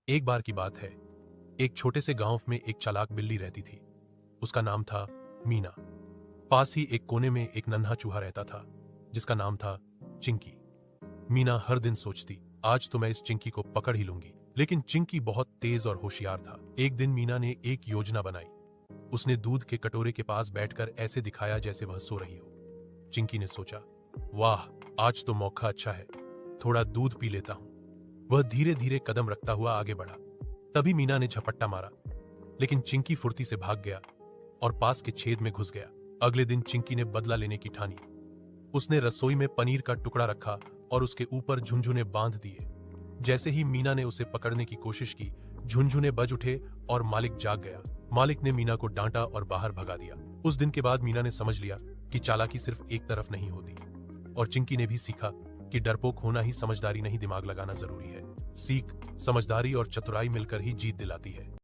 एक बार की बात है। एक छोटे से गांव में एक चालाक बिल्ली रहती थी। उसका नाम था मीना। पास ही एक कोने में एक नन्हा चूहा रहता था जिसका नाम था चिंकी। मीना हर दिन सोचती, आज तो मैं इस चिंकी को पकड़ ही लूंगी। लेकिन चिंकी बहुत तेज और होशियार था। एक दिन मीना ने एक योजना बनाई। उसने दूध के कटोरे के पास बैठकर ऐसे दिखाया जैसे वह सो रही हो। चिंकी ने सोचा, वाह, आज तो मौका अच्छा है, थोड़ा दूध पी लेता हूं। वह धीरे धीरे कदम रखता हुआ आगे बढ़ा। तभी मीना ने झपट्टा मारा, लेकिन चिंकी फुर्ती से भाग गया और पास के छेद में घुस गया। अगले दिन चिंकी ने बदला लेने की ठानी। उसने रसोई में पनीर का टुकड़ा रखा और उसके ऊपर झुनझुने बांध दिए। जैसे ही मीना ने उसे पकड़ने की कोशिश की, झुनझुने बज उठे और मालिक जाग गया। मालिक ने मीना को डांटा और बाहर भगा दिया। उस दिन के बाद मीना ने समझ लिया कि चालाकी सिर्फ एक तरफ नहीं होती, और चिंकी ने भी सीखा कि डरपोक होना ही समझदारी नहीं, दिमाग लगाना जरूरी है। सीख, समझदारी और चतुराई मिलकर ही जीत दिलाती है।